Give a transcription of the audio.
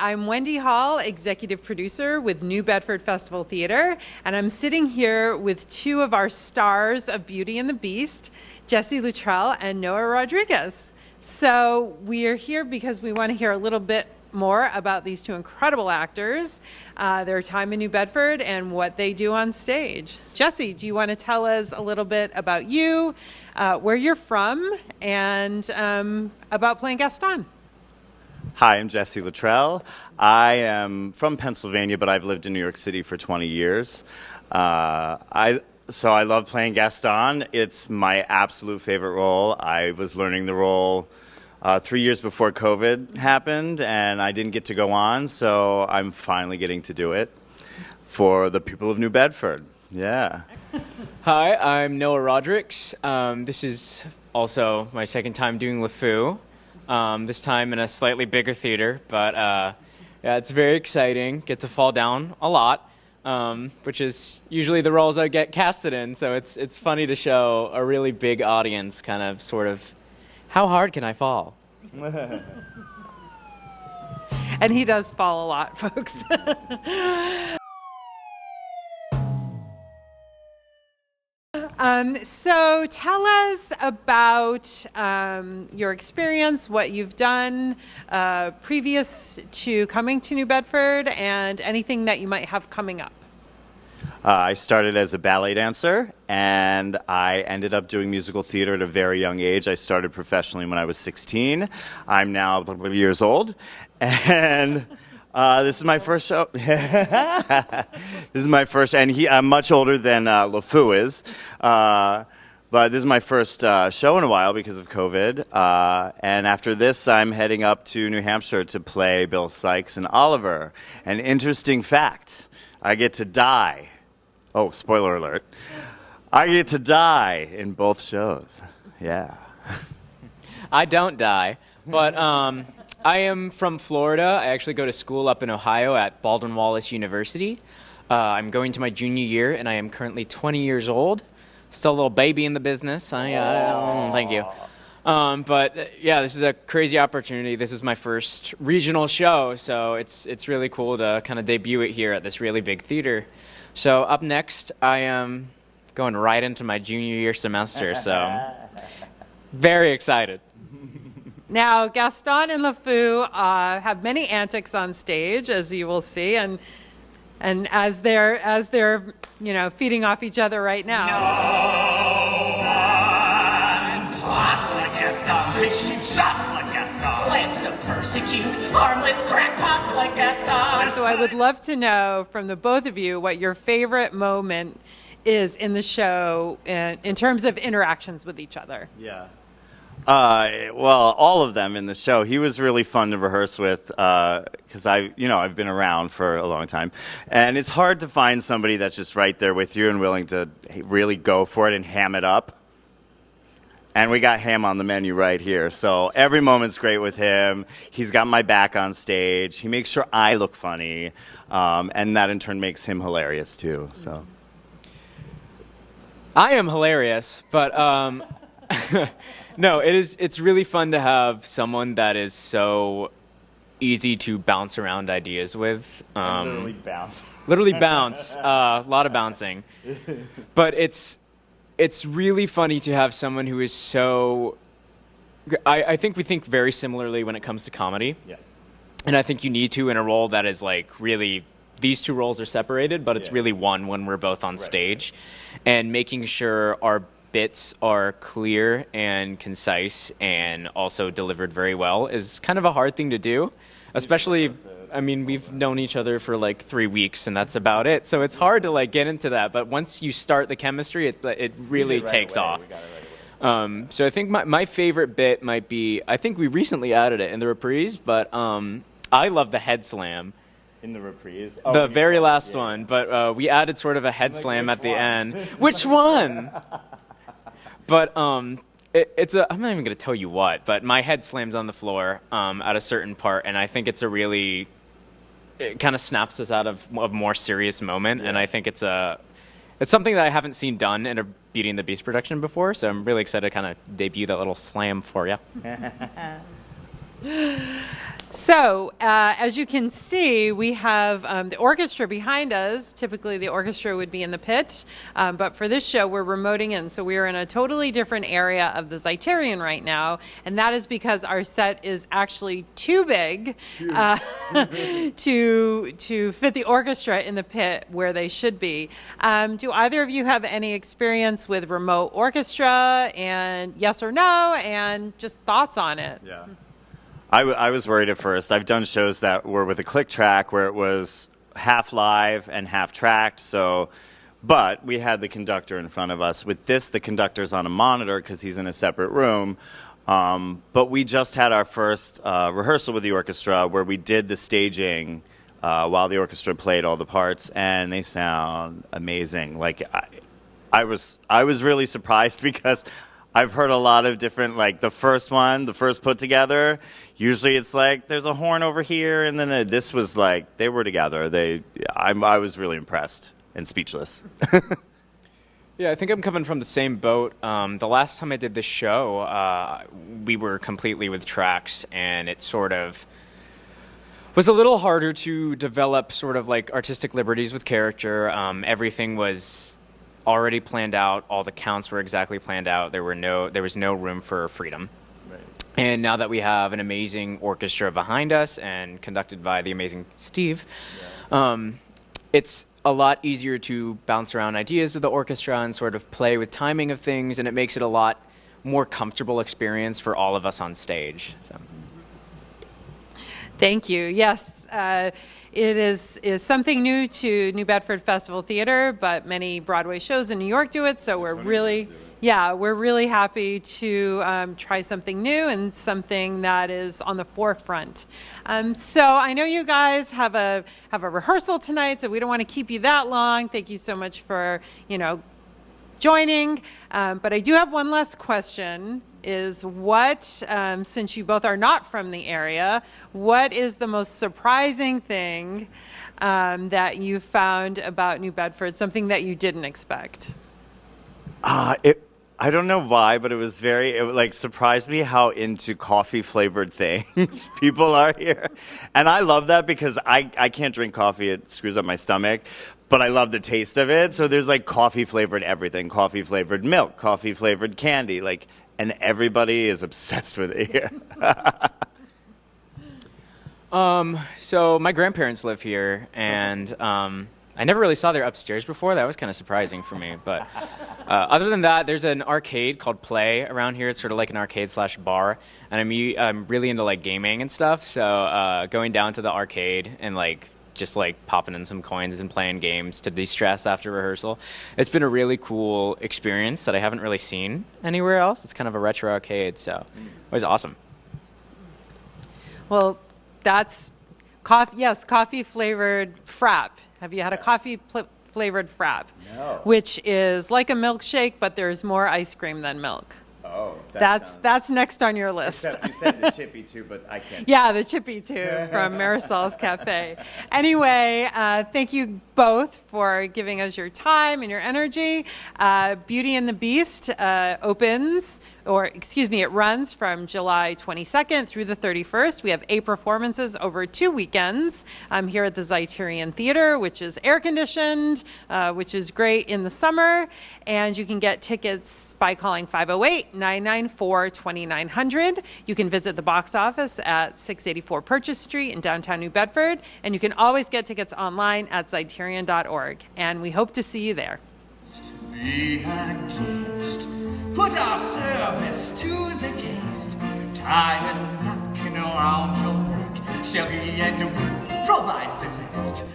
I'm Wendy Hall, executive producer with New Bedford Festival Theatre, and I'm sitting here with two of our stars of Beauty and the Beast, Jessie Luttrell and Noah Rodriguez. So we are here because we want to hear a little bit more about these two incredible actors, their time in New Bedford, and what they do on stage. Jessie, do you want to tell us a little bit about you, where you're from, and about playing Gaston? Hi, I'm Jessie Luttrell. I am from Pennsylvania, but I've lived in New York City for 20 years. I love playing Gaston. It's my absolute favorite role. I was learning the role 3 years before COVID happened, and I didn't get to go on, so I'm finally getting to do it for the people of New Bedford. Yeah. Hi, I'm Noah Rodriguez. This is also my second time doing LeFou. This time in a slightly bigger theater, but yeah, it's very exciting. Get to fall down a lot, which is usually the roles I get casted in, so it's funny to show a really big audience kind of sort of, how hard can I fall? And he does fall a lot, folks. So tell us about your experience, what you've done previous to coming to New Bedford, and anything that you might have coming up. I started as a ballet dancer, and I ended up doing musical theater at a very young age. I started professionally when I was 16. I'm now 12 years old, and this is my first show. This is my first, and I'm much older than LeFou is, but this is my first show in a while because of COVID. And after this, I'm heading up to New Hampshire to play Bill Sikes and Oliver. An interesting fact, I get to die. Oh, spoiler alert. I get to die in both shows. Yeah. I don't die, but I am from Florida. I actually go to school up in Ohio at Baldwin Wallace University. I'm going to my junior year, and I am currently 20 years old. Still a little baby in the business. Thank you. But yeah, this is a crazy opportunity. This is my first regional show, so it's really cool to kind of debut it here at this really big theater. So up next, I am going right into my junior year semester, so very excited. Now, Gaston and LeFou have many antics on stage, as you will see, and as they're feeding off each other right now. No one plots like Gaston, takes cheap shots like Gaston, plans to persecute harmless crackpots like Gaston. So I would love to know from the both of you what your favorite moment is in the show in terms of interactions with each other. Yeah. Well, all of them in the show. He was really fun to rehearse with because I've been around for a long time, and it's hard to find somebody that's just right there with you and willing to really go for it and ham it up. And we got ham on the menu right here, so every moment's great with him. He's got my back on stage. He makes sure I look funny, and that in turn makes him hilarious too. So I am hilarious, but no, it's really fun to have someone that is so easy to bounce around ideas with. Literally bounce. Literally bounce. A lot of bouncing. But it's really funny to have someone who is so... I think we think very similarly when it comes to comedy. Yeah. And I think you need to in a role that is like really... These two roles are separated, but it's really one when we're both on stage. And making sure our bits are clear and concise and also delivered very well is kind of a hard thing to do, especially, I mean, we've known each other for like 3 weeks and that's about it. So it's hard to like get into that. But once you start the chemistry, it really takes off. So I think my favorite bit might be, I think we recently added it in the reprise, but I love the head slam. In the reprise? The very last one, but we added sort of a head slam at the end. Which one? But I'm not even going to tell you what, but my head slams on the floor at a certain part, and I think it kind of snaps us out of a more serious moment, and I think it's something that I haven't seen done in a Beauty and the Beast production before, so I'm really excited to kind of debut that little slam for you. So, as you can see, we have the orchestra behind us. Typically, the orchestra would be in the pit, but for this show, we're remoting in. So, we are in a totally different area of the Zeiterion right now, and that is because our set is actually too big to fit the orchestra in the pit where they should be. Do either of you have any experience with remote orchestra, and yes or no, and just thoughts on it? Yeah. I was worried at first. I've done shows that were with a click track where it was half live and half tracked. But we had the conductor in front of us. With this, the conductor's on a monitor because he's in a separate room. But we just had our first rehearsal with the orchestra where we did the staging while the orchestra played all the parts, and they sound amazing. Like I was really surprised because I've heard a lot of different, like the first put together, usually it's like there's a horn over here, and then this was like they were together. I was really impressed and speechless. Yeah, I think I'm coming from the same boat. The last time I did this show, we were completely with tracks, and it sort of was a little harder to develop sort of like artistic liberties with character. Everything was already planned out. All the counts were exactly planned out. There was no room for freedom. Right. And now that we have an amazing orchestra behind us and conducted by the amazing Steve, it's a lot easier to bounce around ideas with the orchestra and sort of play with timing of things, and it makes it a lot more comfortable experience for all of us on stage. So. Thank you. Yes, it is something new to New Bedford Festival Theatre, but many Broadway shows in New York do it. So we're really happy to try something new and something that is on the forefront. So I know you guys have a rehearsal tonight, so we don't want to keep you that long. Thank you so much for joining. But I do have one last question. Is what, since you both are not from the area, what is the most surprising thing that you found about New Bedford, something that you didn't expect? I don't know why, but it surprised me how into coffee flavored things people are here. And I love that because I can't drink coffee. It screws up my stomach, but I love the taste of it. So there's like coffee flavored everything, coffee flavored milk, coffee flavored candy, and everybody is obsessed with it here. So my grandparents live here, and I never really saw their upstairs before. That was kind of surprising for me. But other than that, there's an arcade called Play around here. It's sort of like an arcade/bar, and I'm really into like gaming and stuff. So going down to the arcade and just popping in some coins and playing games to de-stress after rehearsal. It's been a really cool experience that I haven't really seen anywhere else. It's kind of a retro arcade, so it was awesome. Well, that's coffee flavored frap. Have you had a coffee flavored frap? No. Which is like a milkshake, but there's more ice cream than milk. Oh, that's next on your list. Except you said the chippy too, but I can't. Yeah, the chippy too from Marisol's Cafe. Anyway, thank you both for giving us your time and your energy. Beauty and the Beast it runs from July 22nd through the 31st. We have 8 performances over 2 weekends here at the Zeiterion Theatre, which is air conditioned, which is great in the summer. And you can get tickets by calling 508-994-2900. You can visit the box office at 684 Purchase Street in downtown New Bedford. And you can always get tickets online at zeiterion.org. And we hope to see you there. Be engaged. Put our service to the test. Tie a napkin around your neck. Shelly and Will provides the rest.